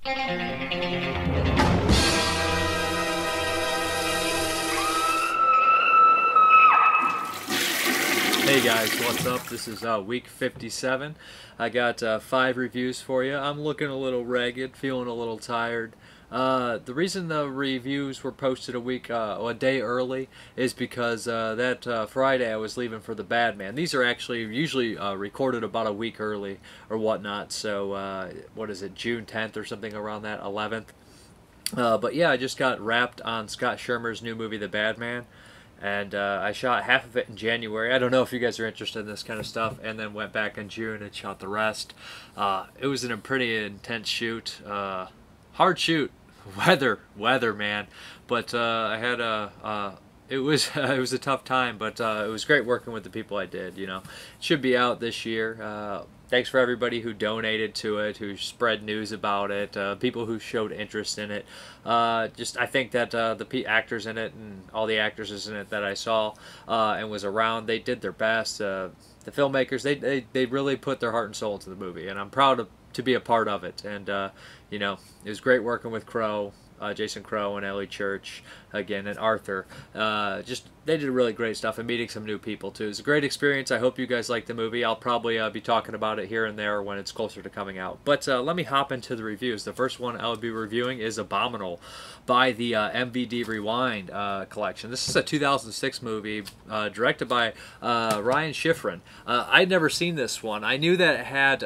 Hey guys, what's up? This is week 57. I got 5 reviews for you. I'm looking a little ragged, feeling a little tired. The reason the reviews were posted a day early is because that Friday I was leaving for the Badman. These are actually usually recorded about a week early or whatnot. So what is it, June 10th or something around that, 11th? But yeah, I just got wrapped on Scott Shermer's new movie, The Badman. And I shot half of it in January. I don't know if you guys are interested in this kind of stuff. And then went back in June and shot the rest. It was a pretty intense shoot. Hard shoot. Weather, man. But I had it was a tough time. But it was great working with the people I did. You know, it should be out this year. Thanks for everybody who donated to it, who spread news about it, people who showed interest in it. I think that the actors in it and all the actresses in it that I saw and was around, they did their best. The filmmakers, they really put their heart and soul into the movie, and I'm proud to be a part of it. And you know, it was great working with Jason Crow and Élie Church again, and Arthur. They did really great stuff, and meeting some new people too. It was a great experience. I hope you guys like the movie. I'll probably be talking about it here and there when it's closer to coming out. But let me hop into the reviews. The first one I'll be reviewing is Abominable by the MVD Rewind collection. This is a 2006 movie directed by Ryan Schifrin. I'd never seen this one. I knew that it had,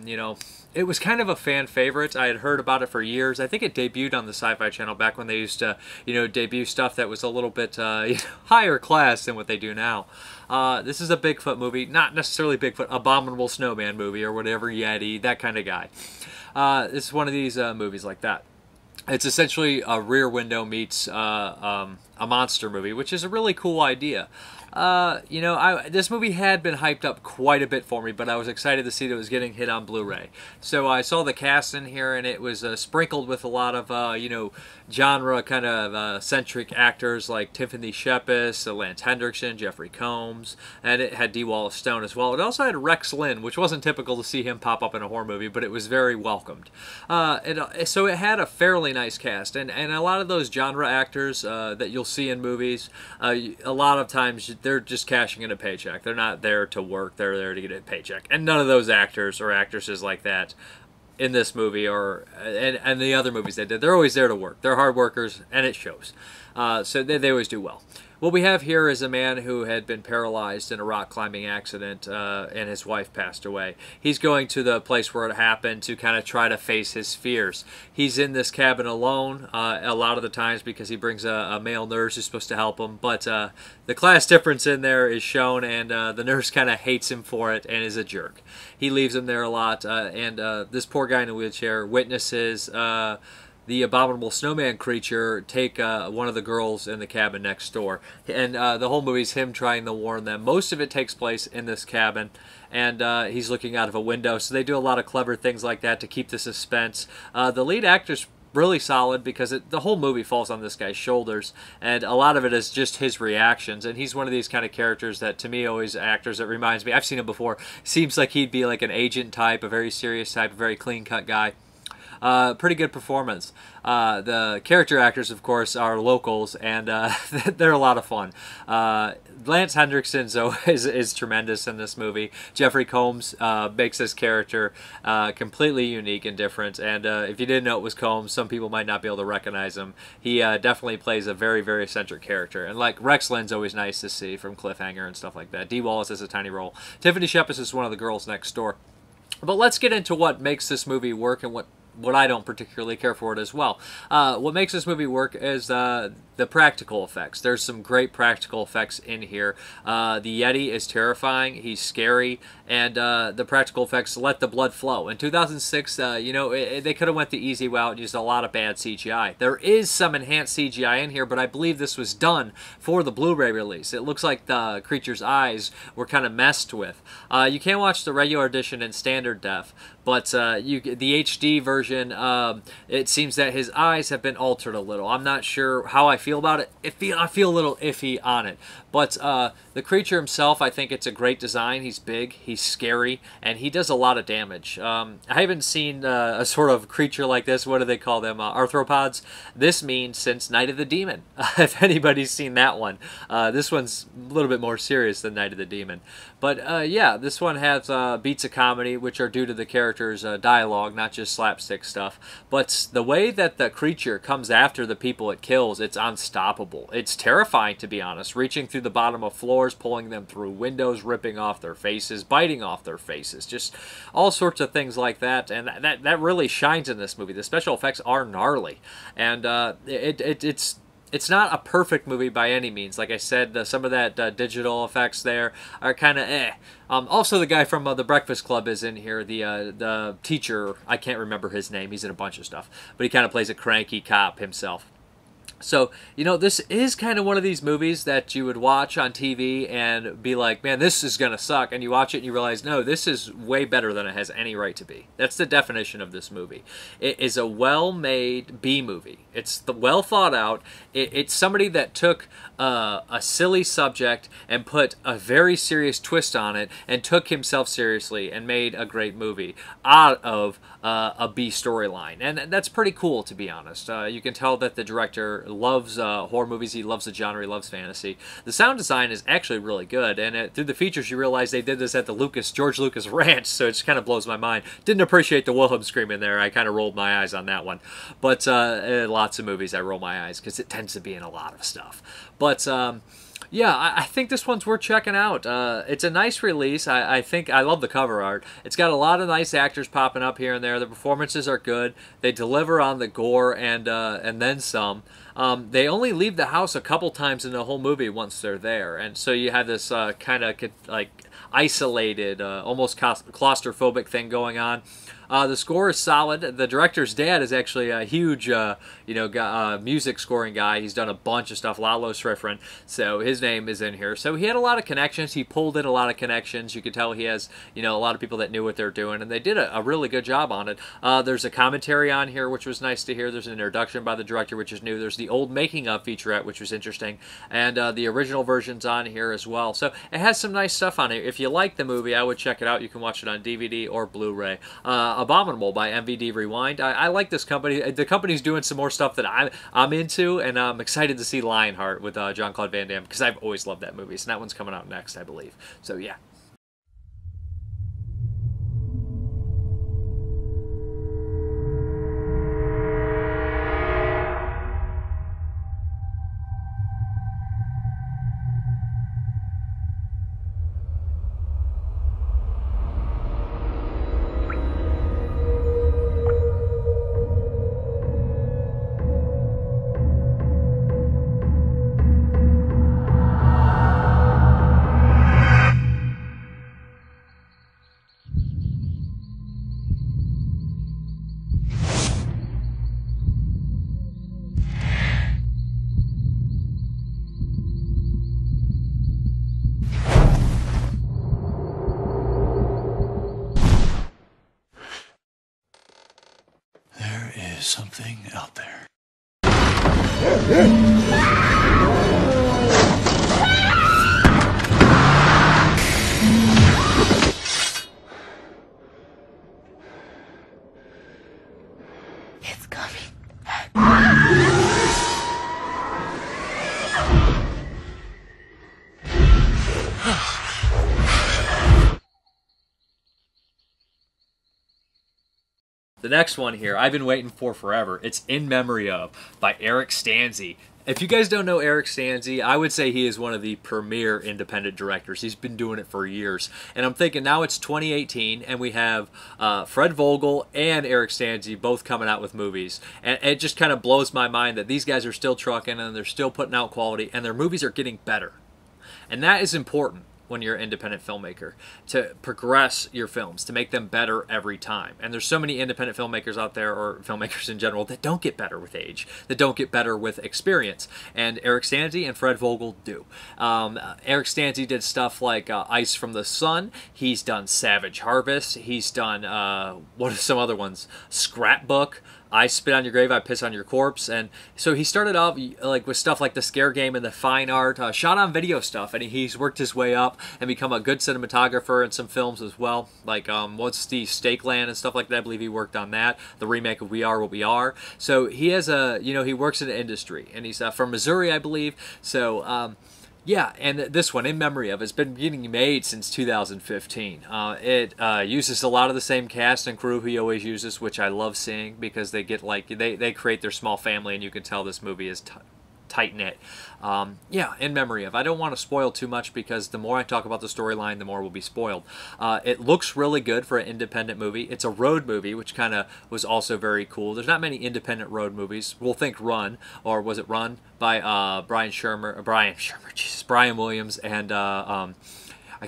you know, it was kind of a fan favorite. I had heard about it for years. I think it debuted on the Sci-Fi Channel back when they used to, you know, debut stuff that was a little bit higher class than what they do now. This is a Bigfoot movie, not necessarily Bigfoot, Abominable Snowman movie or whatever, Yeti, that kind of guy. This is one of these movies like that. It's essentially a Rear Window meets a monster movie, which is a really cool idea. You know, this movie had been hyped up quite a bit for me, but I was excited to see that it was getting hit on Blu-ray. So I saw the cast in here, and it was sprinkled with a lot of, you know, genre kind of centric actors like Tiffany Shepis, Lance Hendrickson, Jeffrey Combs, and it had D. Wallace Stone as well. It also had Rex Linn, which wasn't typical to see him pop up in a horror movie, but it was very welcomed. So it had a fairly nice cast, and a lot of those genre actors that you'll see in movies, a lot of times they're just cashing in a paycheck. They're not there to work. They're there to get a paycheck. And none of those actors or actresses like that in this movie or and the other movies they did, they're always there to work. They're hard workers, and it shows. So they always do well. What we have here is a man who had been paralyzed in a rock climbing accident, and his wife passed away. He's going to the place where it happened to kind of try to face his fears. He's in this cabin alone a lot of the times because he brings a male nurse who's supposed to help him, but the class difference in there is shown, and the nurse kind of hates him for it and is a jerk. He leaves him there a lot, and this poor guy in a wheelchair witnesses the abominable snowman creature take one of the girls in the cabin next door. And the whole movie is him trying to warn them. Most of it takes place in this cabin, and he's looking out of a window. So they do a lot of clever things like that to keep the suspense. The lead actor's really solid because the whole movie falls on this guy's shoulders, and a lot of it is just his reactions. And he's one of these kind of characters that, to me, always actors that reminds me, I've seen him before, seems like he'd be like an agent type, a very serious type, a very clean-cut guy. Pretty good performance. The character actors, of course, are locals, and they're a lot of fun. Lance Hendrickson is tremendous in this movie. Jeffrey Combs makes this character completely unique and different, and if you didn't know it was Combs, some people might not be able to recognize him. He definitely plays a very, very eccentric character, and like Rex Lynn's always nice to see from Cliffhanger and stuff like that. D. Wallace has a tiny role. Tiffany Shepis is one of the girls next door. But let's get into what makes this movie work and what I don't particularly care for it as well. What makes this movie work is the practical effects. There's some great practical effects in here. The Yeti is terrifying. He's scary. And the practical effects let the blood flow. In 2006, you know, they could have went the easy route and used a lot of bad CGI. There is some enhanced CGI in here, but I believe this was done for the Blu-ray release. It looks like the creature's eyes were kind of messed with. You can watch the regular edition in standard def, but the HD version, it seems that his eyes have been altered a little. I'm not sure how I feel about it. I feel a little iffy on it. But the creature himself, I think it's a great design. He's big, he's scary, and he does a lot of damage. I haven't seen a sort of creature like this. What do they call them? Arthropods? This means since Night of the Demon, if anybody's seen that one. This one's a little bit more serious than Night of the Demon. But yeah, this one has beats of comedy, which are due to the character's dialogue, not just slapstick stuff. But the way that the creature comes after the people it kills, it's unstoppable. It's terrifying, to be honest, reaching through the bottom of floors, pulling them through windows, ripping off their faces, biting off their faces, just all sorts of things like that. And that really shines in this movie. The special effects are gnarly, and it's not a perfect movie by any means. Like I said, some of that digital effects there are kind of eh. Also, the guy from The Breakfast Club is in here. The teacher, I can't remember his name. He's in a bunch of stuff, but he kind of plays a cranky cop himself. So, you know, this is kind of one of these movies that you would watch on TV and be like, man, this is going to suck. And you watch it and you realize, no, this is way better than it has any right to be. That's the definition of this movie. It is a well-made B-movie. It's well thought out. It's somebody that took a silly subject and put a very serious twist on it and took himself seriously and made a great movie out of a B storyline. And that's pretty cool, to be honest. You can tell that the director loves horror movies. He loves the genre. He loves fantasy. The sound design is actually really good. And through the features, you realize they did this at the George Lucas Ranch, so it just kind of blows my mind. Didn't appreciate the Wilhelm scream in there. I kind of rolled my eyes on that one. But lots of movies I roll my eyes because it tends to be in a lot of stuff. But yeah, I think this one's worth checking out. It's a nice release. I think I love the cover art. It's got a lot of nice actors popping up here and there. The performances are good. They deliver on the gore and then some. They only leave the house a couple times in the whole movie once they're there, and so you have this kind of like isolated, almost claustrophobic thing going on. The score is solid. The director's dad is actually a huge, music scoring guy. He's done a bunch of stuff, Lalo Schifrin, so his name is in here. So he had a lot of connections. He pulled in a lot of connections. You could tell he has, a lot of people that knew what they're doing, and they did a really good job on it. There's a commentary on here, which was nice to hear. There's an introduction by the director, which is new. There's the old making-of featurette, which was interesting, and the original version's on here as well. So it has some nice stuff on it. If you like the movie, I would check it out. You can watch it on DVD or Blu-ray. Abominable by MVD Rewind. I like this company. The company's doing some more stuff that I'm into, and I'm excited to see Lionheart with Jean-Claude Van Damme, because I've always loved that movie. So that one's coming out next, I believe. So yeah. Something out there. It's coming. The next one here, I've been waiting for forever. It's In Memory Of by Eric Stanze. If you guys don't know Eric Stanze, I would say he is one of the premier independent directors. He's been doing it for years. And I'm thinking now it's 2018, and we have Fred Vogel and Eric Stanze both coming out with movies. And it just kind of blows my mind that these guys are still trucking, and they're still putting out quality, and their movies are getting better. And that is important. when you're an independent filmmaker, to progress your films, to make them better every time. And there's so many independent filmmakers out there, or filmmakers in general, that don't get better with age, that don't get better with experience. And Eric Stanze and Fred Vogel do. Eric Stanze did stuff like Ice from the Sun. He's done Savage Harvest. He's done, what are some other ones? Scrapbook. I Spit on Your Grave, I Piss on Your Corpse. And so he started off like with stuff like The Scare Game and the fine art, shot on video stuff, and he's worked his way up and become a good cinematographer in some films as well, like what's the Stakeland and stuff like that. I believe he worked on that, the remake of We Are What We Are. So he has a, you know, he works in the industry, and he's from Missouri, I believe. So yeah, and this one, In Memory Of, has been getting made since 2015. It uses a lot of the same cast and crew he always uses, which I love seeing, because they get like, they create their small family, and you can tell this movie is tight-knit. Yeah, In Memory Of. I don't want to spoil too much, because the more I talk about the storyline, the more will be spoiled. It looks really good for an independent movie. It's a road movie, which kind of was also very cool. There's not many independent road movies. We'll think Run, or was it Run, by Brian Williams, and I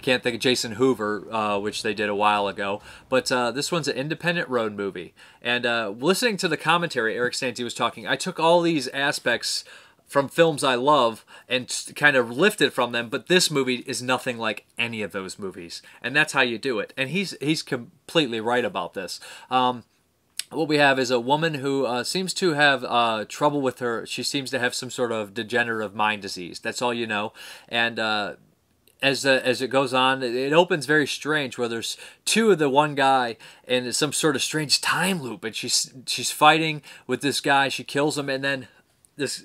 can't think of Jason Hoover, which they did a while ago. But this one's an independent road movie. And listening to the commentary, Eric Stanze was talking, I took all these aspects from films I love and kind of lifted from them, but this movie is nothing like any of those movies. And that's how you do it. And he's completely right about this. What we have is a woman who seems to have trouble with her. She seems to have some sort of degenerative mind disease. That's all you know. And as it goes on, it opens very strange, where there's two of the one guy and some sort of strange time loop, and she's fighting with this guy. She kills him, and then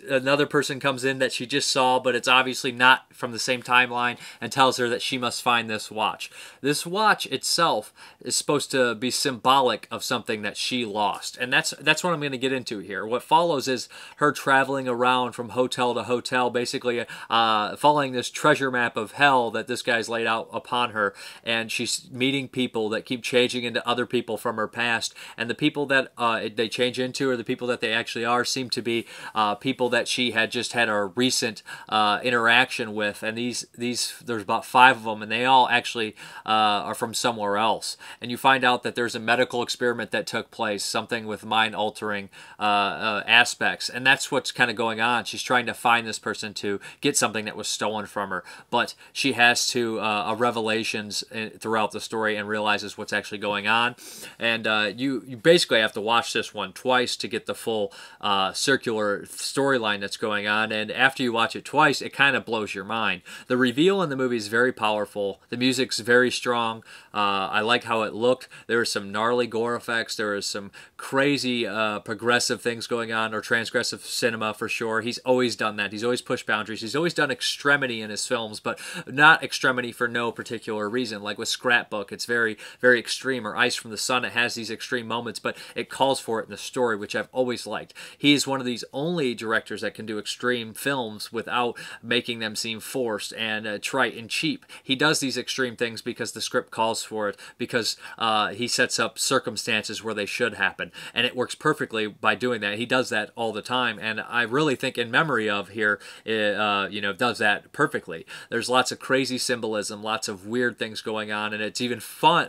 another person comes in that she just saw, but it's obviously not from the same timeline, and tells her that she must find this watch. This watch itself is supposed to be symbolic of something that she lost, and that's what I'm going to get into here. What follows is her traveling around from hotel to hotel, basically following this treasure map of hell that this guy's laid out upon her, and she's meeting people that keep changing into other people from her past, and the people that they change into, or the people that they actually are, seem to be people that she had just had a recent interaction with, and these there's about 5 of them, and they all actually are from somewhere else. And you find out that there's a medical experiment that took place, something with mind-altering aspects, and that's what's kind of going on. She's trying to find this person to get something that was stolen from her, but she has to revelations throughout the story, and realizes what's actually going on. And you basically have to watch this one twice to get the full circular storyline that's going on, and after you watch it twice, it kind of blows your mind. The reveal in the movie is very powerful. The music's very strong. I like how it looked. There were some gnarly gore effects. There was some crazy progressive things going on, or transgressive cinema for sure. He's always done that. He's always pushed boundaries. He's always done extremity in his films, but not extremity for no particular reason. Like with Scrapbook, it's very, very extreme, or Ice from the Sun, it has these extreme moments, but it calls for it in the story, which I've always liked. He is one of these only directors that can do extreme films without making them seem forced and trite and cheap. He does these extreme things because the script calls for it, because he sets up circumstances where they should happen, and it works perfectly by doing that. He does that all the time, and I really think In Memory Of here, does that perfectly. There's lots of crazy symbolism, lots of weird things going on, and it's even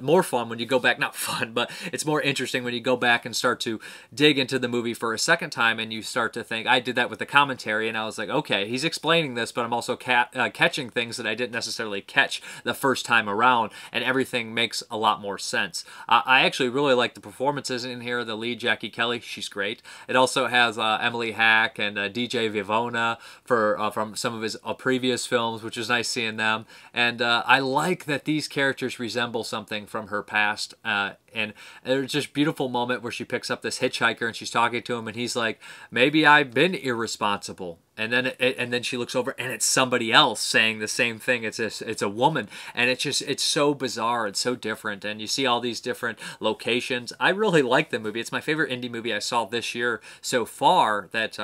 more fun when you go back, not fun, but it's more interesting when you go back and start to dig into the movie for a second time, and you start to think, I did that with the commentary, and I was like, okay, he's explaining this, but I'm also catching things that I didn't necessarily catch the first time around, and everything makes a lot more sense. I actually really like the performances in here. The lead, Jackie Kelly, she's great. It also has Emily Hack and DJ Vivona from some of his previous films, which is nice seeing them. And I like that these characters resemble something from her past. And there's just a beautiful moment where she picks up this hitchhiker and she's talking to him, and he's like, maybe I've been irresponsible. And then she looks over and it's somebody else saying the same thing. It's a woman, and it's so bizarre. It's so different, and you see all these different locations. I really like the movie. It's my favorite indie movie I saw this year so far. That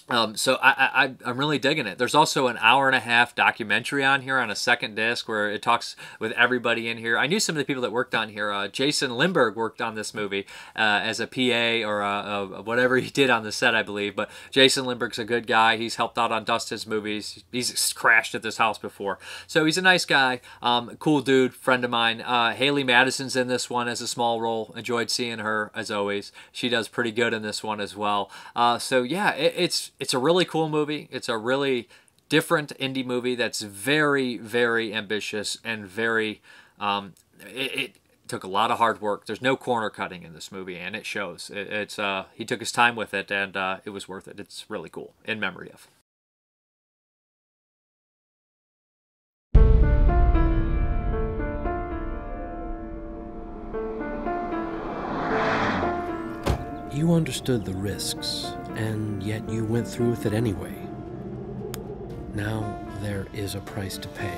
So I'm really digging it. There's also an hour-and-a-half documentary on here on a second disc where it talks with everybody in here. I knew some of the people that worked on here. Jason Lindbergh worked on this movie as a PA or whatever he did on the set, I believe. But Jason Lindbergh's a good guy. He's helped out on Dustin's movies. He's crashed at this house before. So he's a nice guy, cool dude, friend of mine. Haley Madison's in this one as a small role. Enjoyed seeing her, as always. She does pretty good in this one as well. So yeah, it's a really cool movie. It's a really different indie movie that's very, very ambitious and very, it took a lot of hard work. There's no corner cutting in this movie, and it shows. He took his time with it, and it was worth it. It's really cool, in memory of. You understood the risks, and yet you went through with it anyway. Now there is a price to pay.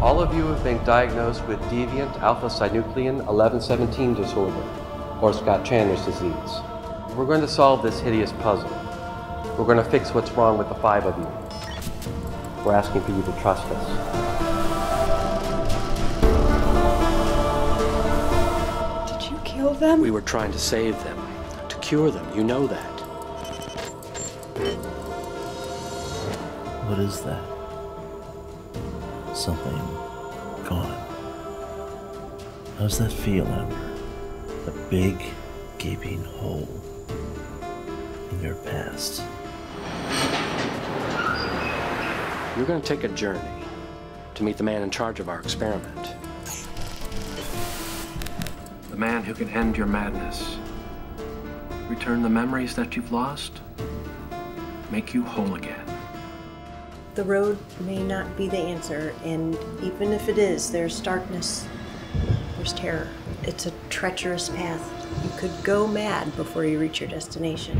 All of you have been diagnosed with deviant alpha-synuclein 1117 disorder, or Scott Chandler's disease. We're going to solve this hideous puzzle. We're going to fix what's wrong with the 5 of you. We're asking for you to trust us. Kill them? We were trying to save them, to cure them. You know that. What is that? Something gone. How does that feel, Amber? A big, gaping hole in your past. You're going to take a journey to meet the man in charge of our experiment. The man who can end your madness. Return the memories that you've lost. Make you whole again. The road may not be the answer, and even if it is, there's darkness, there's terror. It's a treacherous path. You could go mad before you reach your destination.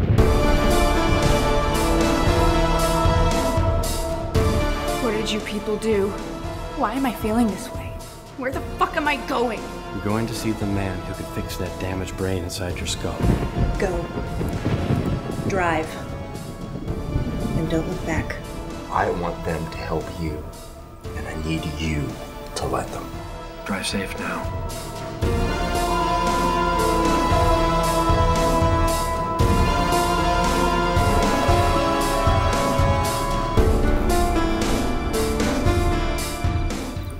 What did you people do? Why am I feeling this way? Where the fuck am I going? You're going to see the man who could fix that damaged brain inside your skull. Go. Drive. And don't look back. I want them to help you, and I need you to let them. Drive safe now.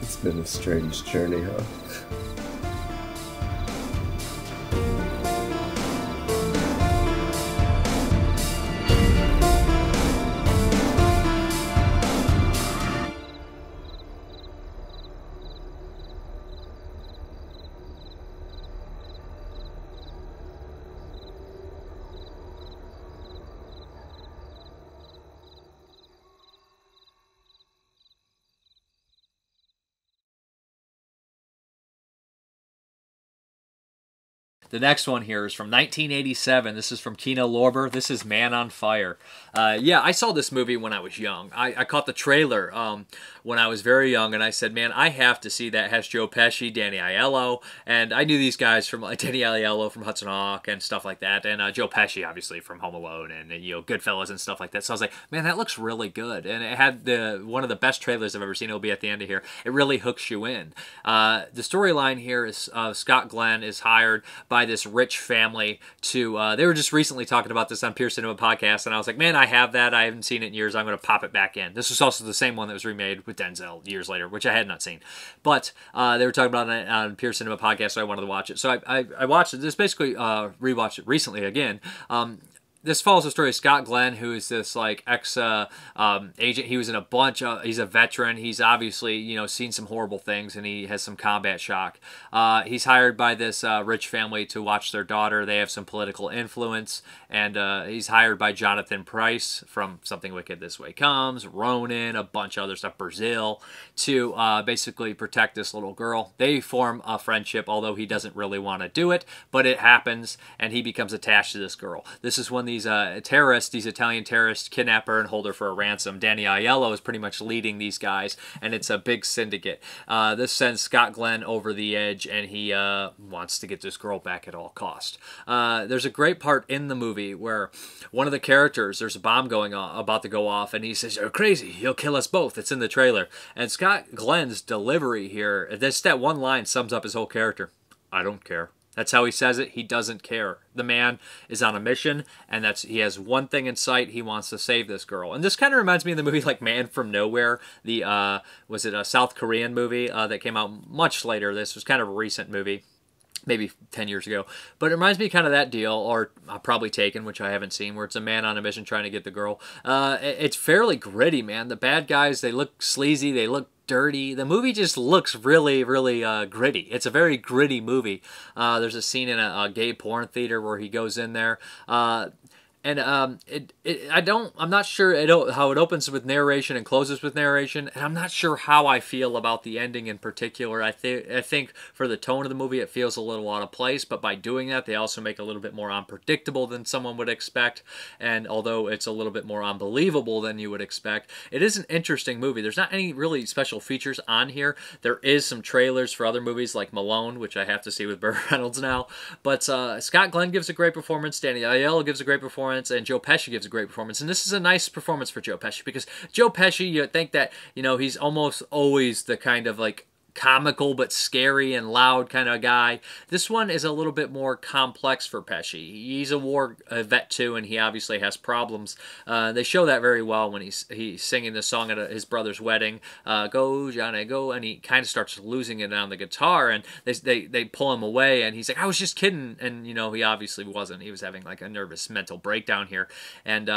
It's been a strange journey, huh? The next one here is from 1987. This is from Kino Lorber. This is Man on Fire. Yeah, I saw this movie when I was young. I caught the trailer when I was very young, and I said, man, I have to see that. It has Joe Pesci, Danny Aiello, and I knew these guys from Danny Aiello from Hudson Hawk and stuff like that, and Joe Pesci, obviously, from Home Alone and Goodfellas and stuff like that. So I was like, man, that looks really good. And it had one of the best trailers I've ever seen. It'll be at the end of here. It really hooks you in. The storyline here is Scott Glenn is hired by this rich family to, they were just recently talking about this on Pure Cinema Podcast, and I was like, man, I have that. I haven't seen it in years. I'm going to pop it back in. This was also the same one that was remade with Denzel years later, which I had not seen. But they were talking about it on Pure Cinema Podcast, so I wanted to watch it. So I watched it. This basically rewatched it recently again. This follows the story of Scott Glenn, who is this ex-agent. He was in a bunch of, he's a veteran. He's obviously, seen some horrible things, and he has some combat shock. He's hired by this rich family to watch their daughter. They have some political influence, and he's hired by Jonathan Pryce from Something Wicked This Way Comes, Ronin, a bunch of other stuff, Brazil, to basically protect this little girl. They form a friendship, although he doesn't really want to do it, but it happens, and he becomes attached to this girl. This is when these these terrorists, these Italian terrorists, kidnap her and hold her for a ransom. Danny Aiello is pretty much leading these guys, and it's a big syndicate. This sends Scott Glenn over the edge, and he wants to get this girl back at all cost. There's a great part in the movie where one of the characters, there's a bomb going on, about to go off, and he says, "You're crazy, you'll kill us both." It's in the trailer. And Scott Glenn's delivery here, that one line sums up his whole character. I don't care. That's how he says it. He doesn't care. The man is on a mission, and he has one thing in sight. He wants to save this girl. And this kind of reminds me of the movie like Man from Nowhere. Was it a South Korean movie that came out much later? This was kind of a recent movie, maybe 10 years ago. But it reminds me kind of that deal, or Probably Taken, which I haven't seen, where it's a man on a mission trying to get the girl. It's fairly gritty, man. The bad guys, they look sleazy, they look dirty. The movie just looks really, really gritty. It's a very gritty movie. There's a scene in a gay porn theater where he goes in there. And I'm not sure how it opens with narration and closes with narration, and I'm not sure how I feel about the ending in particular. I think for the tone of the movie, it feels a little out of place, but by doing that, they also make it a little bit more unpredictable than someone would expect, and although it's a little bit more unbelievable than you would expect, it is an interesting movie. There's not any really special features on here. There is some trailers for other movies like Malone, which I have to see with Burt Reynolds now, but Scott Glenn gives a great performance, Danny Aiello gives a great performance, and Joe Pesci gives a great performance. And this is a nice performance for Joe Pesci, because Joe Pesci, you think that, he's almost always the kind of like comical but scary and loud kind of guy. This one is a little bit more complex for Pesci. He's a war vet too, and he obviously has problems. They show that very well when he's singing the song at his brother's wedding, "Go Johnny Go," and he kind of starts losing it on the guitar, and they pull him away, and he's like, "I was just kidding," and he obviously wasn't. He was having like a nervous mental breakdown here, and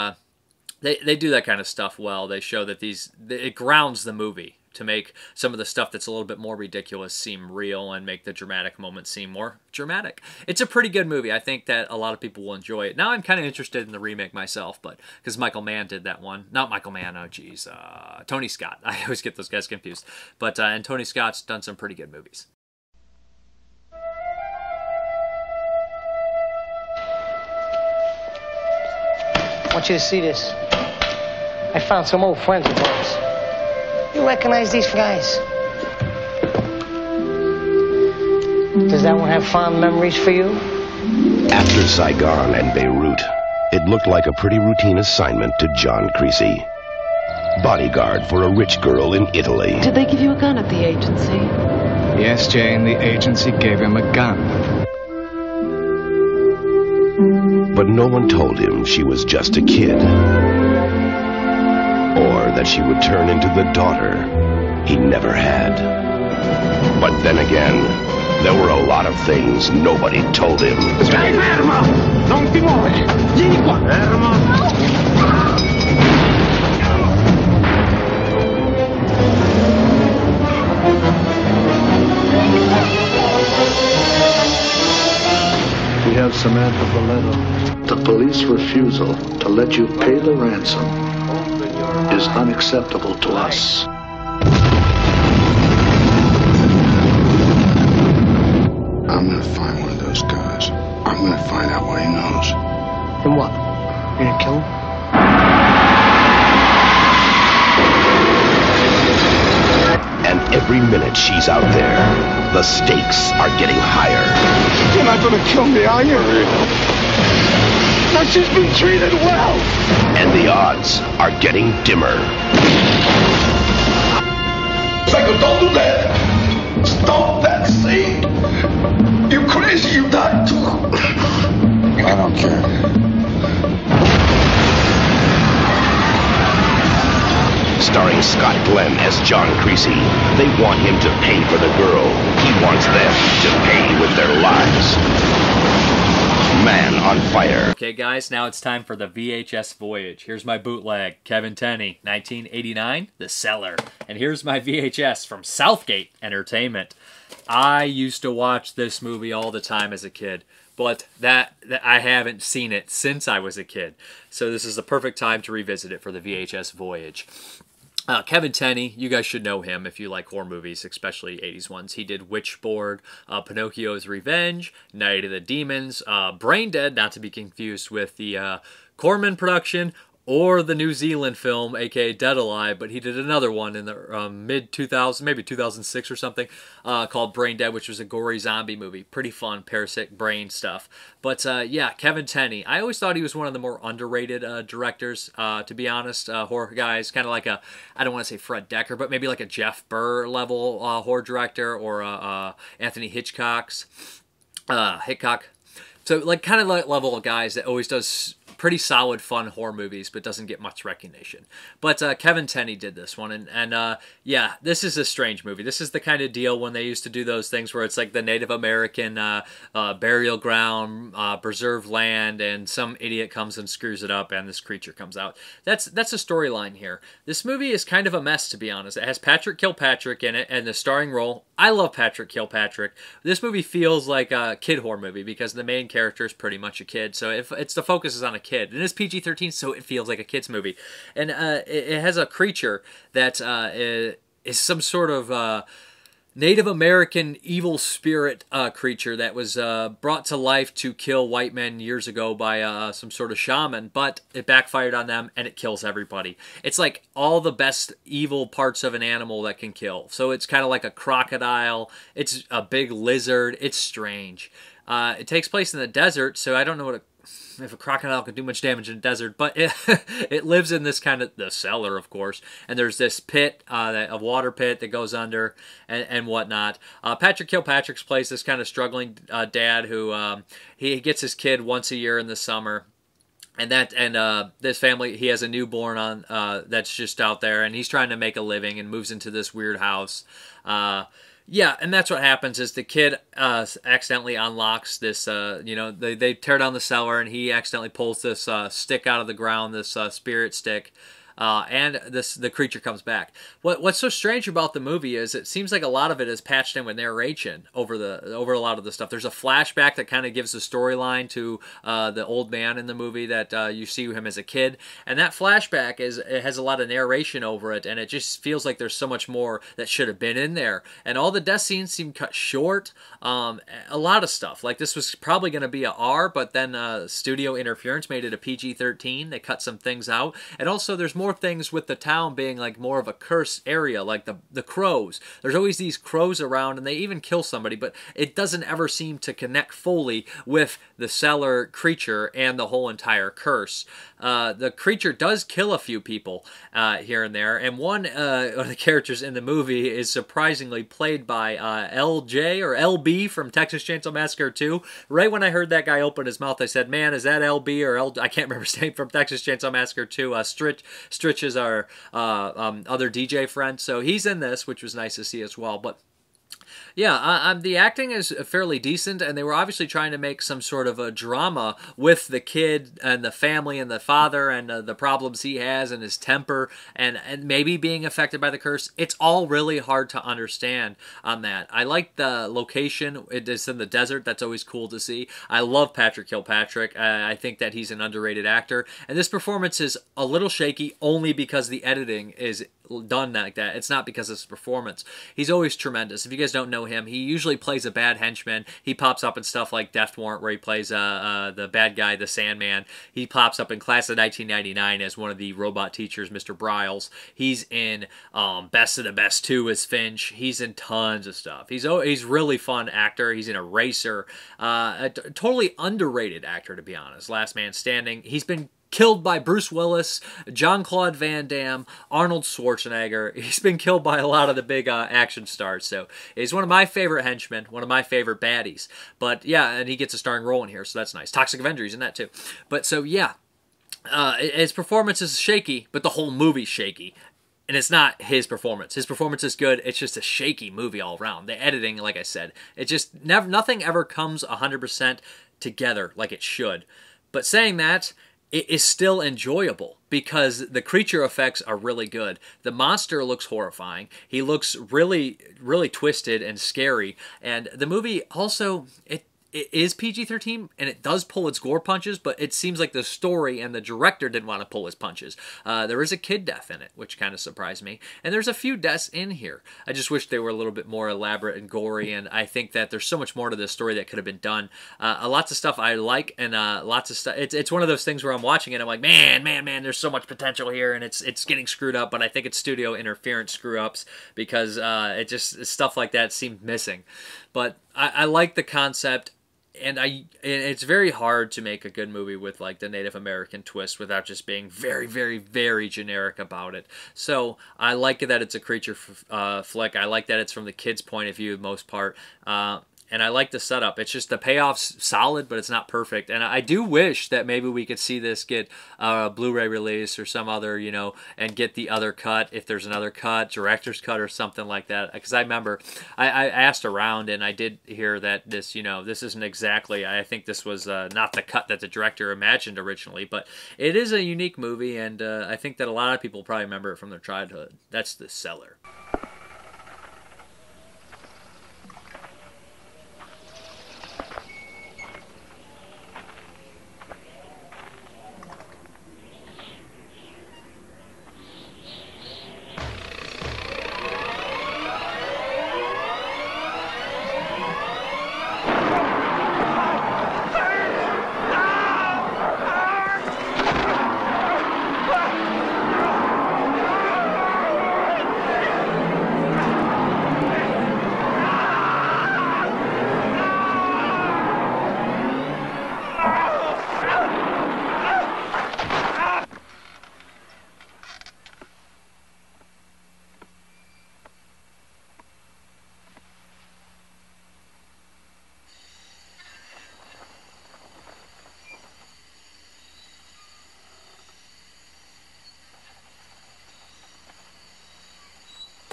they do that kind of stuff well. They show that it grounds the movie to make some of the stuff that's a little bit more ridiculous seem real and make the dramatic moments seem more dramatic. It's a pretty good movie. I think that a lot of people will enjoy it. Now I'm kind of interested in the remake myself, but because Michael Mann did that one. Not Michael Mann, Tony Scott. I always get those guys confused. But and Tony Scott's done some pretty good movies. I want you to see this. I found some old friends of ours. You recognize these guys? Does that one have fond memories for you? After Saigon and Beirut, it looked like a pretty routine assignment to John Creasy. Bodyguard for a rich girl in Italy. Did they give you a gun at the agency? Yes, Jane, the agency gave him a gun. But no one told him she was just a kid. Or that she would turn into the daughter he never had. But then again, there were a lot of things nobody told him. Stai fermo! Non ti muovere! Vieni qua! Fermo! We have Samantha Valletto. The police refusal to let you pay the ransom is unacceptable to us. I'm gonna find one of those guys. I'm gonna find out what he knows. And what? You're gonna kill him? And every minute she's out there, the stakes are getting higher. You're not gonna kill me, are you? Now she's been treated well. And the odds are getting dimmer. Psycho, don't do that! Stop that scene! You crazy, you die too! I don't care. Starring Scott Glenn as John Creasy, they want him to pay for the girl. He wants them to pay with their lives. Man on Fire. Okay, guys, now it's time for the VHS Voyage. Here's my bootleg, Kevin Tenney, 1989, The Cellar. And here's my VHS from Southgate Entertainment. I used to watch this movie all the time as a kid, but that I haven't seen it since I was a kid. So this is the perfect time to revisit it for the VHS Voyage. Kevin Tenney, you guys should know him if you like horror movies, especially 80s ones. He did Witchboard, Pinocchio's Revenge, Night of the Demons, Brain Dead, not to be confused with the Corman production or the New Zealand film, aka Dead Alive, but he did another one in the mid-2000s, maybe 2006 or something, called Brain Dead, which was a gory zombie movie. Pretty fun, parasitic brain stuff. But yeah, Kevin Tenney. I always thought he was one of the more underrated directors, to be honest. Horror guys, kind of like a, I don't want to say Fred Decker, but maybe like a Jeff Burr level horror director, or Anthony Hitchcock. So like kind of like level of guys that always does pretty solid, fun horror movies, but doesn't get much recognition. But Kevin Tenney did this one, and yeah, this is a strange movie. This is the kind of deal when they used to do those things where it's like the Native American burial ground, preserved land, and some idiot comes and screws it up, and this creature comes out. That's a storyline here. This movie is kind of a mess, to be honest. It has Patrick Kilpatrick in it, and the starring role. I love Patrick Kilpatrick. This movie feels like a kid horror movie because the main character is pretty much a kid. So if it's the focus is on a kid, and it's PG-13, so it feels like a kid's movie. And it has a creature that is some sort of Native American evil spirit creature that was brought to life to kill white men years ago by some sort of shaman, but it backfired on them and it kills everybody. It's like all the best evil parts of an animal that can kill. So it's kind of like a crocodile. It's a big lizard. It's strange. It takes place in the desert, so I don't know if a crocodile can do much damage in the desert, but it lives in this kind of, the cellar, of course, and there's this pit, a water pit that goes under and whatnot. Patrick Kilpatrick's plays this kind of struggling dad who he gets his kid once a year in the summer. And this family, he has a newborn on that's just out there, and he's trying to make a living and moves into this weird house. Yeah, and that's what happens is the kid accidentally unlocks this, they tear down the cellar, and he accidentally pulls this stick out of the ground, this spirit stick, and the creature comes back. What's so strange about the movie is it seems like a lot of it is patched in with narration over a lot of the stuff. There's a flashback that kind of gives the storyline to the old man in the movie that you see him as a kid, and that flashback it has a lot of narration over it, and it just feels like there's so much more that should have been in there. And all the death scenes seem cut short. A lot of stuff like this was probably going to be a R, but then studio interference made it a PG-13. They cut some things out, and also there's more things with the town being like more of a cursed area, like the crows. There's always these crows around, and they even kill somebody, but it doesn't ever seem to connect fully with the cellar creature and the whole entire curse. The creature does kill a few people here and there, and one of the characters in the movie is surprisingly played by LJ or LB from Texas Chainsaw Massacre 2. Right when I heard that guy open his mouth, I said, man, is that LB or I can't remember his name, from Texas Chainsaw Massacre 2. Stritch is our other DJ friend, so he's in this, which was nice to see as well. But yeah, the acting is fairly decent, and they were obviously trying to make some sort of a drama with the kid and the family and the father and the problems he has and his temper and maybe being affected by the curse. It's all really hard to understand on that. I like the location. It is in the desert. That's always cool to see. I love Patrick Kilpatrick. I think that he's an underrated actor, and this performance is a little shaky only because the editing is done like that. It's not because of his performance. He's always tremendous. If you guys don't know him, he usually plays a bad henchman. He pops up in stuff like Death Warrant, where he plays the bad guy, the Sandman. He pops up in Class of 1999 as one of the robot teachers, Mr. Briles. He's in Best of the Best 2 as Finch. He's in tons of stuff. He's really fun actor. He's in Eraser. A totally underrated actor, to be honest. Last Man Standing. He's been killed by Bruce Willis, Jean-Claude Van Damme, Arnold Schwarzenegger. He's been killed by a lot of the big action stars. So he's one of my favorite henchmen, one of my favorite baddies. But yeah, and he gets a starring role in here, so that's nice. Toxic Avenger, he's in that too. But so yeah, his performance is shaky, but the whole movie's shaky. And it's not his performance. His performance is good. It's just a shaky movie all around. The editing, like I said, it just nothing ever comes 100% together like it should. But saying that, it is still enjoyable because the creature effects are really good. The monster looks horrifying. He looks really, really twisted and scary. And the movie also, it is PG-13, and it does pull its gore punches, but it seems like the story and the director didn't want to pull his punches. There is a kid death in it, which kind of surprised me, and there's a few deaths in here. I just wish they were a little bit more elaborate and gory, and I think that there's so much more to this story that could have been done. Lots of stuff I like, and lots of stuff. It's one of those things where I'm watching it, and I'm like, man, there's so much potential here, and it's getting screwed up, but I think it's studio interference screw-ups, because it just, stuff like that seemed missing. But I like the concept. And it's very hard to make a good movie with like the Native American twist without just being very, very, very generic about it. So I like that it's a creature flick. I like that it's from the kid's point of view, most part. And I like the setup. It's just the payoff's solid, but it's not perfect. And I do wish that maybe we could see this get a Blu-ray release or some other, you know, and get the other cut, if there's another cut, director's cut or something like that. Because I remember I asked around, and I did hear that this, you know, this isn't exactly, I think this was not the cut that the director imagined originally, but it is a unique movie, and I think that a lot of people probably remember it from their childhood. That's The Cellar.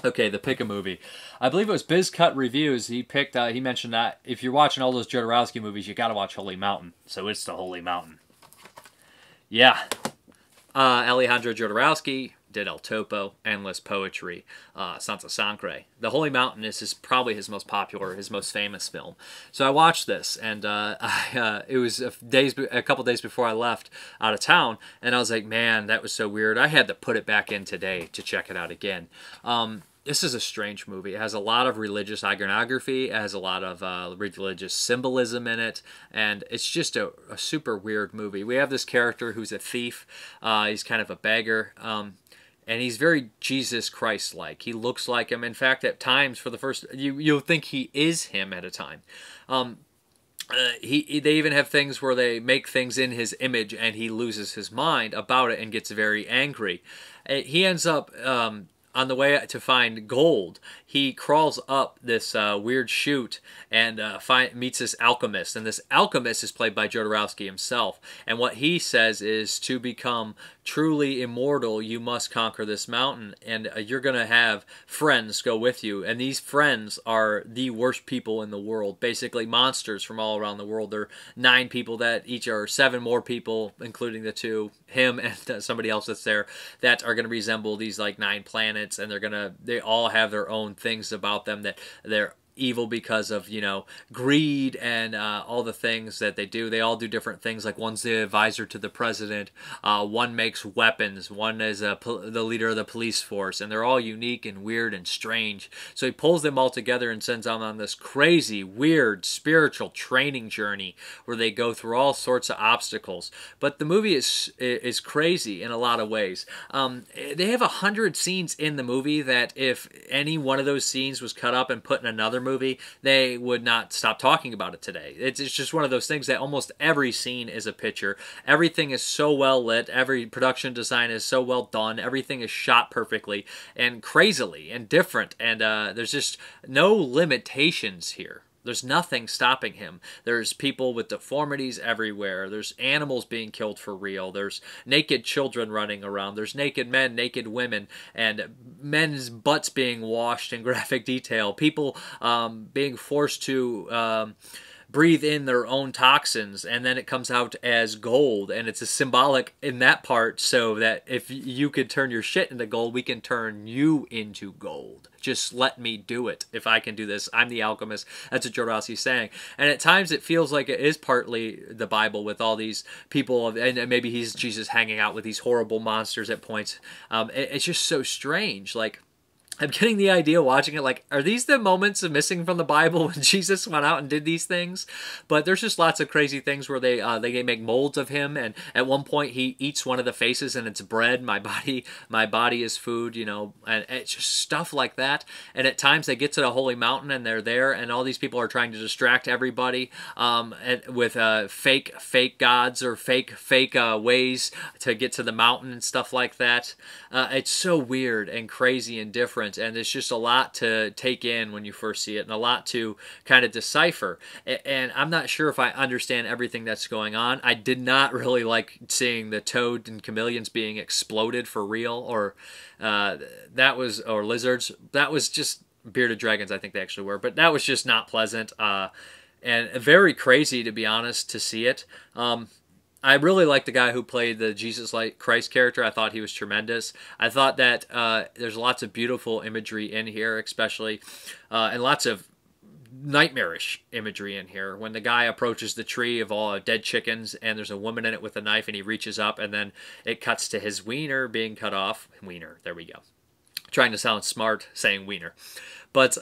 Okay, the pick a movie. I believe it was Biz Cut Reviews. He picked. He mentioned that if you're watching all those Jodorowsky movies, you got to watch Holy Mountain. So it's the Holy Mountain. Yeah, Alejandro Jodorowsky did El Topo, Endless Poetry, Santa Sangre. The Holy Mountain is probably his most popular, his most famous film. So I watched this, and it was a couple days before I left out of town, and I was like, man, that was so weird. I had to put it back in today to check it out again. This is a strange movie. It has a lot of religious iconography. It has a lot of religious symbolism in it. And it's just a super weird movie. We have this character who's a thief. He's kind of a beggar. And he's very Jesus Christ-like. He looks like him. In fact, at times, for the first... You'll think he is him at a time. They even have things where they make things in his image and he loses his mind about it and gets very angry. He ends up... on the way to find gold, he crawls up this weird chute and meets this alchemist. And this alchemist is played by Jodorowsky himself. And what he says is, to become truly immortal, you must conquer this mountain. And you're going to have friends go with you. And these friends are the worst people in the world. Basically monsters from all around the world. There are 9 people that each are 7 more people, including the 2, him and somebody else that's there, that are going to resemble these like 9 planets. And they all have their own things about them, that they're evil because of, you know, greed and all the things that they do. They all do different things. Like one's the advisor to the president, one makes weapons, one is the leader of the police force, and they're all unique and weird and strange. So he pulls them all together and sends them on this crazy, weird, spiritual training journey where they go through all sorts of obstacles. But the movie is crazy in a lot of ways. They have 100 scenes in the movie that if any one of those scenes was cut up and put in another movie, they would not stop talking about it today. It's just one of those things that almost every scene is a picture. Everything is so well lit. Every production design is so well done. Everything is shot perfectly and crazily and different. And there's just no limitations here. There's nothing stopping him. There's people with deformities everywhere. There's animals being killed for real. There's naked children running around. There's naked men, naked women, and men's butts being washed in graphic detail. People being forced to breathe in their own toxins, and then it comes out as gold, and it's a symbolic in that part, so that if you could turn your shit into gold, we can turn you into gold. Just let me do it. If I can do this, I'm the alchemist. That's what Chouraqui saying. And at times it feels like it is partly the Bible with all these people, and maybe he's Jesus hanging out with these horrible monsters at points. It's just so strange. Like, I'm getting the idea watching it, like, are these the moments of missing from the Bible when Jesus went out and did these things? But there's just lots of crazy things where they make molds of him, and at one point he eats one of the faces and it's bread. My body is food, you know, and it's just stuff like that. And at times they get to the holy mountain and they're there, and all these people are trying to distract everybody with fake gods or fake ways to get to the mountain and stuff like that. It's so weird and crazy and different. And it's just a lot to take in when you first see it, and a lot to kind of decipher. And I'm not sure if I understand everything that's going on. I did not really like seeing the toad and chameleons being exploded for real, or lizards. That was just bearded dragons, I think they actually were, but that was just not pleasant and very crazy, to be honest, to see it. I really liked the guy who played the Jesus-like Christ character. I thought he was tremendous. I thought that there's lots of beautiful imagery in here, especially, and lots of nightmarish imagery in here. When the guy approaches the tree of all dead chickens, and there's a woman in it with a knife, and he reaches up, and then it cuts to his wiener being cut off. Wiener, there we go. Trying to sound smart, saying wiener. But,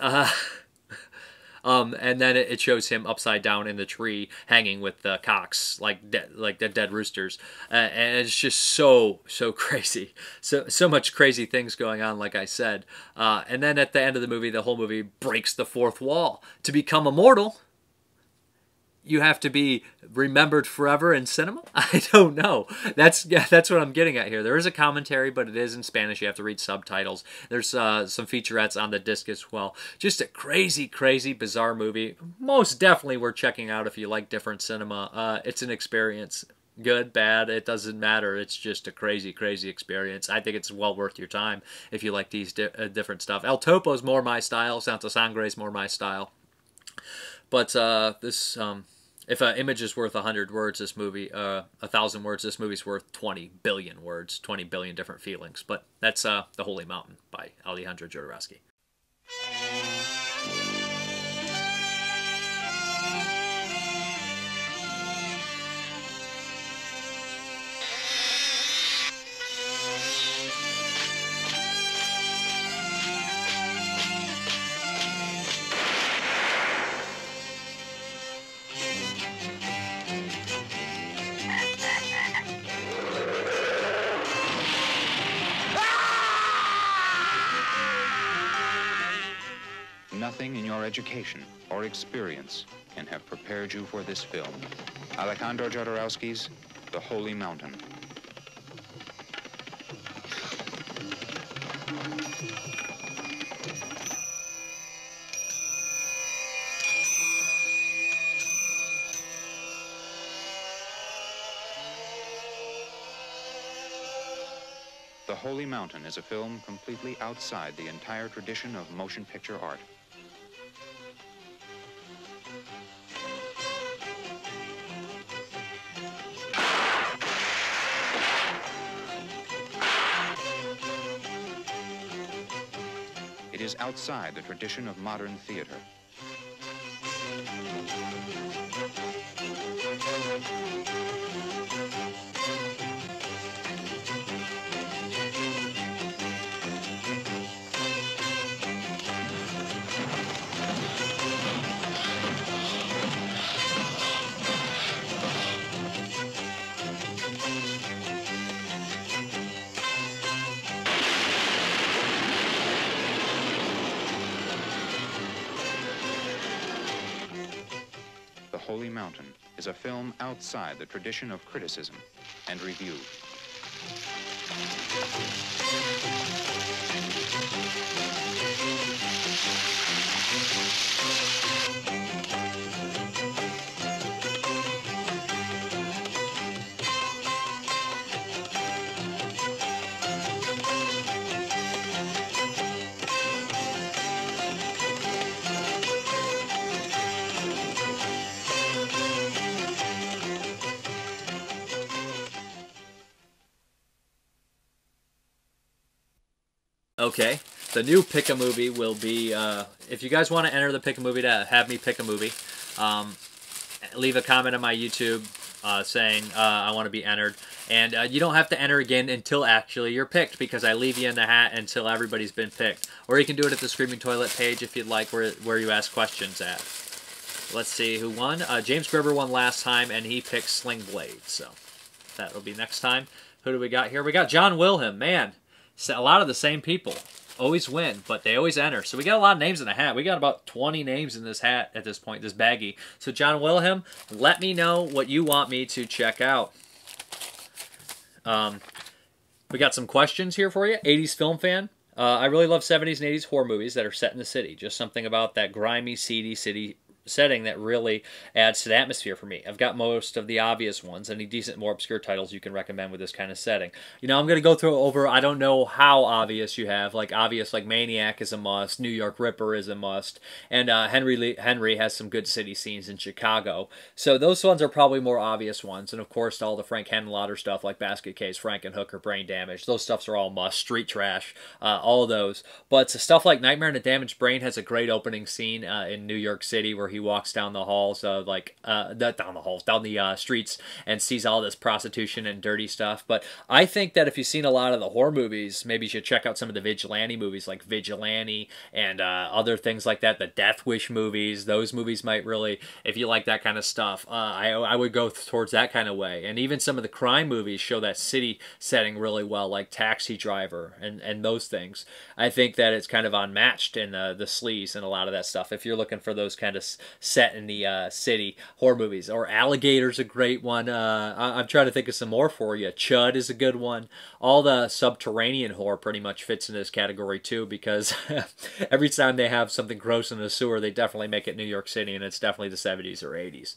and then it shows him upside down in the tree, hanging with the cocks, like the dead roosters, and it's just so crazy, so much crazy things going on, like I said. And then at the end of the movie, the whole movie breaks the fourth wall. To become immortal, you have to be remembered forever in cinema? I don't know. That's what I'm getting at here. There is a commentary, but it is in Spanish. You have to read subtitles. There's some featurettes on the disc as well. Just a crazy, crazy, bizarre movie. Most definitely worth checking out if you like different cinema. It's an experience. Good, bad, it doesn't matter. It's just a crazy, crazy experience. I think it's well worth your time if you like these different stuff. El Topo's more my style. Santa Sangre's more my style. But this... if an image is worth 100 words, this movie, 1,000 words, this movie's worth 20 billion words, 20 billion different feelings. But that's The Holy Mountain by Alejandro Jodorowsky. Nothing in your education or experience can have prepared you for this film. Alejandro Jodorowsky's The Holy Mountain. The Holy Mountain is a film completely outside the entire tradition of motion picture art. It is outside the tradition of modern theater. The Holy Mountain is a film outside the tradition of criticism and review. Okay, the new Pick a Movie will be, if you guys want to enter the Pick a Movie to have me pick a movie, leave a comment on my YouTube saying I want to be entered. And you don't have to enter again until actually you're picked, because I leave you in the hat until everybody's been picked. Or you can do it at the Screaming Toilet page if you'd like, where you ask questions at. Let's see who won. James Gribber won last time, and he picked Sling Blade. So that'll be next time. Who do we got here? We got John Wilhelm. Man, a lot of the same people. Always win, but they always enter. So we got a lot of names in the hat. We got about 20 names in this hat at this point, this baggie. So John Wilhelm, let me know what you want me to check out. We got some questions here for you. 80s film fan. I really love 70s and 80s horror movies that are set in the city. Just something about that grimy, seedy city setting that really adds to the atmosphere for me. I've got most of the obvious ones. Any decent, more obscure titles you can recommend with this kind of setting? You know, I'm going to go through over, I don't know how obvious you have. Like, obvious, like Maniac is a must. New York Ripper is a must. And Henry has some good city scenes in Chicago. So those ones are probably more obvious ones. And, of course, all the Frank Henenlotter stuff like Basket Case, Frankenhooker, Brain Damage. Those stuffs are all must. Street Trash, all of those. But stuff like Nightmare on a Damaged Brain has a great opening scene in New York City where he walks down the halls, down the streets, and sees all this prostitution and dirty stuff. But I think that if you've seen a lot of the horror movies, maybe you should check out some of the vigilante movies like Vigilante and other things like that. The Death Wish movies, those movies might really, if you like that kind of stuff, I would go towards that kind of way. And even some of the crime movies show that city setting really well, like Taxi Driver and those things. I think that it's kind of unmatched in the sleaze and a lot of that stuff. If you're looking for those kind of set in the city horror movies. Or Alligator's a great one. I'm trying to think of some more for you. Chud is a good one. All the subterranean horror pretty much fits in this category too, because every time they have something gross in the sewer, they definitely make it New York City, and it's definitely the 70s or 80s.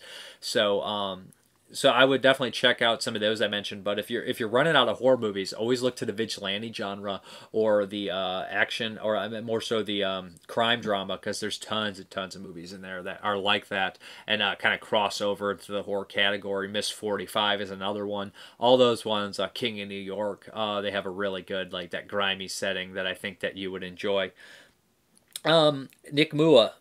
So I would definitely check out some of those I mentioned. But if you're running out of horror movies, always look to the vigilante genre or the action, or I mean more so the crime drama, because there's tons and tons of movies in there that are like that and kind of cross over into the horror category. Miss 45 is another one. All those ones, King of New York, they have a really good, like, that grimy setting that I think that you would enjoy. Nick Mua.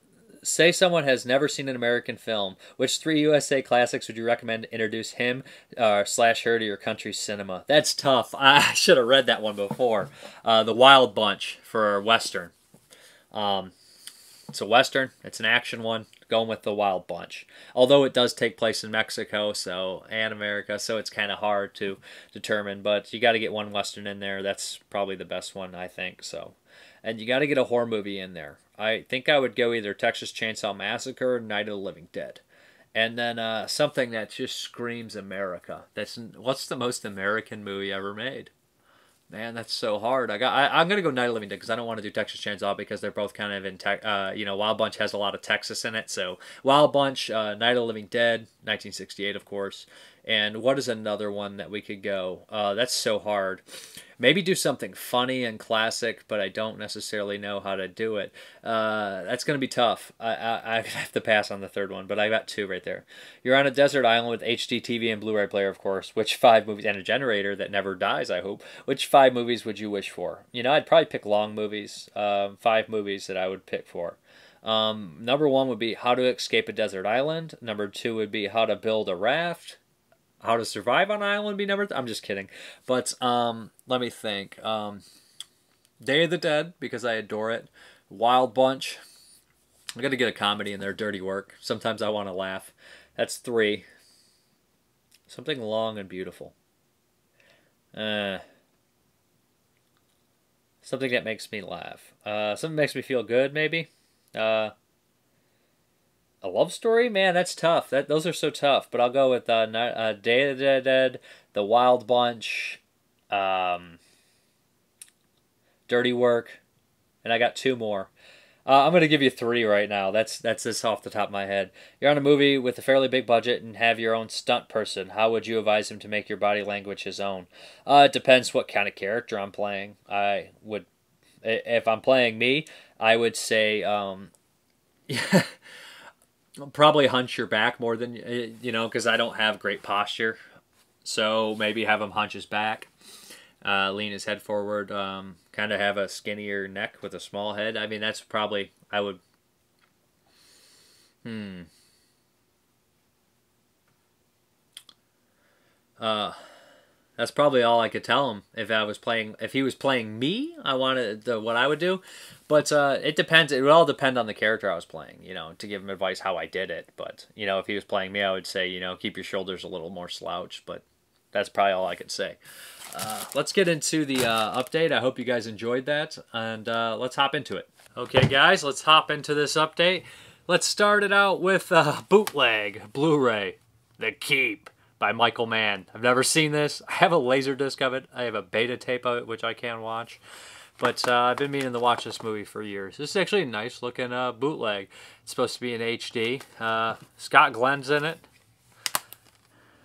Say someone has never seen an American film. Which 3 USA classics would you recommend to introduce him / her to your country's cinema? That's tough. I should have read that one before. The Wild Bunch for Western. It's a Western. It's an action one. Going with The Wild Bunch. Although it does take place in Mexico and America, so it's kind of hard to determine. But you got to get one Western in there. That's probably the best one, I think. So, and you got to get a horror movie in there. I think I would go either Texas Chainsaw Massacre or Night of the Living Dead. And then something that just screams America. What's the most American movie ever made? Man, that's so hard. I'm going to go Night of the Living Dead because I don't want to do Texas Chainsaw because they're both kind of in Wild Bunch has a lot of Texas in it. So Wild Bunch, Night of the Living Dead, 1968, of course. And what is another one that we could go? That's so hard. Maybe do something funny and classic, but I don't necessarily know how to do it. That's going to be tough. I have to pass on the third one, but I got 2 right there. You're on a desert island with HD TV and Blu-ray player, of course. Which 5 movies, and a generator that never dies, I hope. Which 5 movies would you wish for? You know, I'd probably pick long movies. 5 movies that I would pick for. Number 1 would be How to Escape a Desert Island. Number 2 would be How to Build a Raft. How to Survive on an Island would be number 3. I'm just kidding. But let me think. Day of the Dead, because I adore it. Wild Bunch. I'm going to get a comedy in there. Dirty Work. Sometimes I want to laugh. That's 3. Something long and beautiful. Something that makes me laugh. Something that makes me feel good, maybe. A love story? Man, that's tough. Those are so tough. But I'll go with Day of the Dead, The Wild Bunch, Dirty Work, and I got 2 more. I'm going to give you 3 right now. That's just off the top of my head. You're on a movie with a fairly big budget and have your own stunt person. How would you advise him to make your body language his own? It depends what kind of character I'm playing. If I'm playing me, I would say... probably hunch your back more than, because I don't have great posture. So maybe have him hunch his back, lean his head forward, kind kind of have a skinnier neck with a small head. I mean, that's probably, I would, that's probably all I could tell him if he was playing me. I wanted what I would do, but it depends. It would all depend on the character I was playing, you know, to give him advice how I did it. But you know, if he was playing me, I would say, you know, keep your shoulders a little more slouched. But that's probably all I could say. Let's get into the update. I hope you guys enjoyed that, and let's hop into it. Okay, guys, let's hop into this update. Let's start it out with bootleg Blu-ray, The Keep by Michael Mann. I've never seen this. I have a laser disc of it. I have a beta tape of it, which I can watch. But I've been meaning to watch this movie for years. This is actually a nice looking bootleg. It's supposed to be in HD. Scott Glenn's in it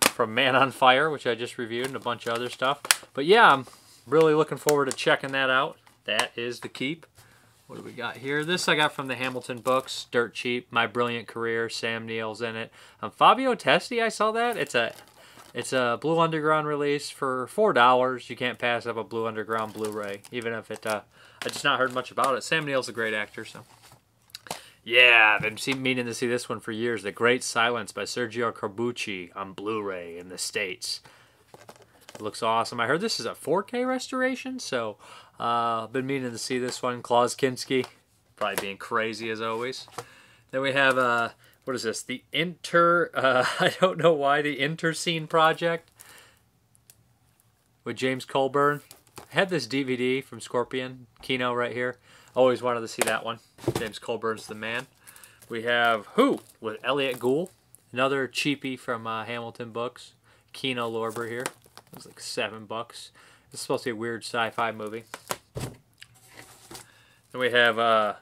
from Man on Fire, which I just reviewed, and a bunch of other stuff. But yeah, I'm really looking forward to checking that out. That is The Keep. What do we got here? This I got from the Hamilton books. Dirt cheap. My Brilliant Career. Sam Neill's in it. Fabio Testi, I saw that. It's a Blue Underground release for $4. You can't pass up a Blue Underground Blu-ray, even if it. I just not heard much about it. Sam Neill's a great actor, so. Yeah, I've been meaning to see this one for years. The Great Silence by Sergio Corbucci on Blu-ray in the States. It looks awesome. I heard this is a 4K restoration, so I've been meaning to see this one. Klaus Kinski, probably being crazy as always. Then we have, what is this? The I don't know why, the Internecine Project with James Colburn. I had this DVD from Scorpion, Kino right here. Always wanted to see that one. James Colburn's the man. We have Who with Elliot Gould. Another cheapie from Hamilton books. Kino Lorber here. It was like $7. This is supposed to be a weird sci-fi movie. Then we have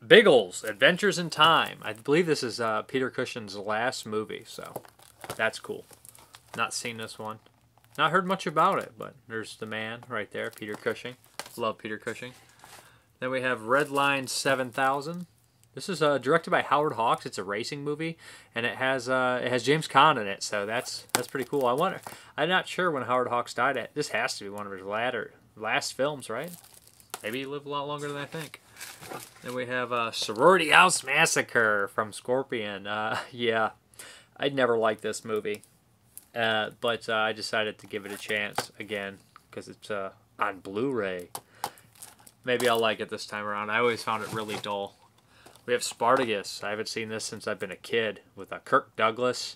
Biggles, Adventures in Time. I believe this is Peter Cushing's last movie, so that's cool. Not seen this one. Not heard much about it, but there's the man right there, Peter Cushing. Love Peter Cushing. Then we have Redline 7000. This is directed by Howard Hawks. It's a racing movie, and it has James Caan in it, so that's pretty cool. I'm not sure when Howard Hawks died. This has to be one of his last films, right? Maybe he lived a lot longer than I think. Then we have Sorority House Massacre from Scorpion. Yeah, I'd never liked this movie, but I decided to give it a chance again because it's on Blu-ray. Maybe I'll like it this time around. I always found it really dull. We have Spartacus. I haven't seen this since I've been a kid with Kirk Douglas.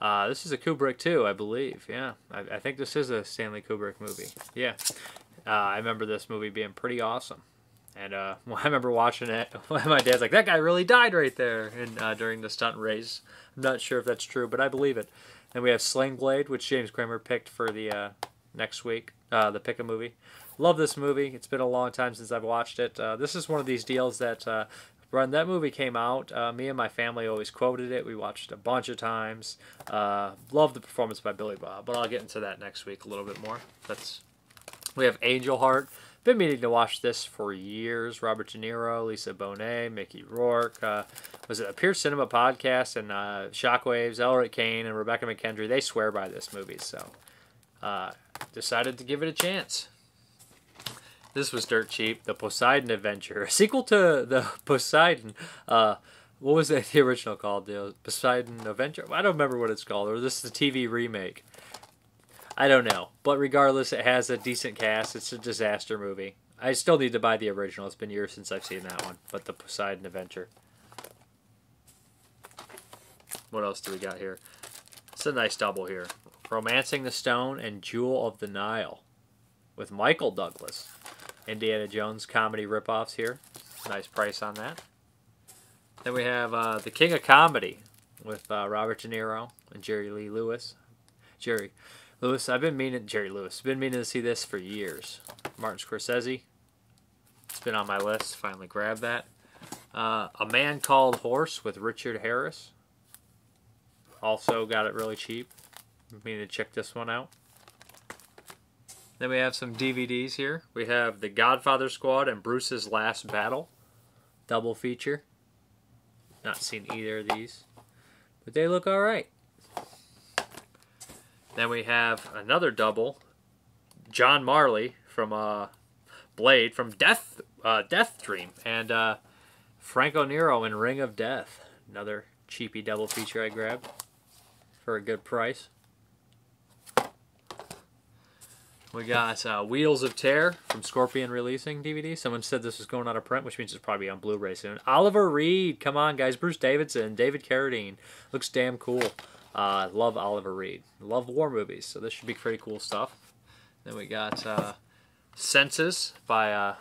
This is a Kubrick too, I believe. Yeah, I think this is a Stanley Kubrick movie. Yeah, I remember this movie being pretty awesome. And I remember watching it. My dad's like, that guy really died right there during the stunt race. I'm not sure if that's true, but I believe it. And we have Sling Blade, which James Kramer picked for the next week, the pick a movie. Love this movie. It's been a long time since I've watched it. This is one of these deals that when that movie came out, me and my family always quoted it. We watched it a bunch of times. Love the performance by Billy Bob, but I'll get into that next week a little bit more. We have Angel Heart. Been meaning to watch this for years. Robert De Niro, Lisa Bonet, Mickey Rourke. Was it a Pure Cinema podcast? And Shockwaves, Elric Kane, and Rebecca McKendry. They swear by this movie, so decided to give it a chance. This was dirt cheap. The Poseidon Adventure, a sequel to the Poseidon. What was the original called? The Poseidon Adventure? I don't remember what it's called. Or this is the TV remake. I don't know. But regardless, it has a decent cast. It's a disaster movie. I still need to buy the original. It's been years since I've seen that one. But the Poseidon Adventure. What else do we got here? It's a nice double here. Romancing the Stone and Jewel of the Nile with Michael Douglas. Indiana Jones comedy ripoffs here. Nice price on that. Then we have The King of Comedy with Robert De Niro and Jerry Lee Lewis. Jerry Lewis. I've been meaning to see this for years. Martin Scorsese. It's been on my list. Finally grabbed that. A Man Called Horse with Richard Harris. Also got it really cheap. Meaning to check this one out. Then we have some DVDs here. We have The Godfather Squad and Bruce's Last Battle. Double feature. Not seen either of these. But they look alright. Then we have another double. John Marley from Blade from Death Dream, and Franco Nero in Ring of Death. Another cheapy double feature I grabbed for a good price. We got Wheels of Terror from Scorpion Releasing DVD. Someone said this was going out of print, which means it's probably on Blu-ray soon. Oliver Reed, come on guys. Bruce Davidson, David Carradine. Looks damn cool. Love Oliver Reed. Love war movies, so this should be pretty cool stuff. Then we got Senses by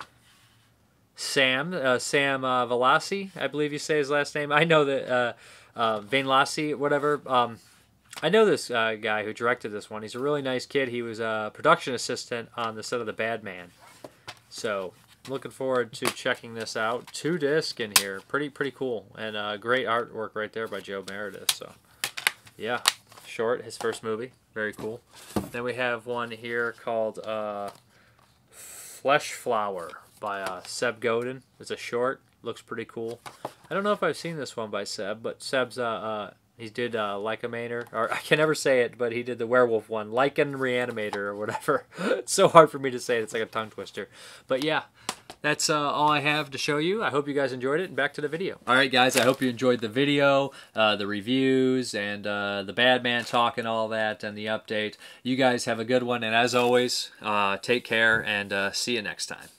Sam Velassi, I believe you say his last name. I know that Vainlassi, whatever. I know this guy who directed this one. He's a really nice kid. He was a production assistant on the set of The Bad Man. So, looking forward to checking this out. 2-disc in here. Pretty cool. And great artwork right there by Joe Meredith. So, yeah. Short, his first movie. Very cool. Then we have one here called Flesh Flower by Seb Godin. It's a short. Looks pretty cool. I don't know if I've seen this one by Seb, but Seb's... he did Lycomator, or I can never say it, but he did the werewolf one, Lycan Reanimator or whatever. It's so hard for me to say it. It's like a tongue twister. But yeah, that's all I have to show you. I hope you guys enjoyed it, and back to the video. All right, guys, I hope you enjoyed the video, the reviews, and the Bad Man talk and all that, and the update. You guys have a good one, and as always, take care, and see you next time.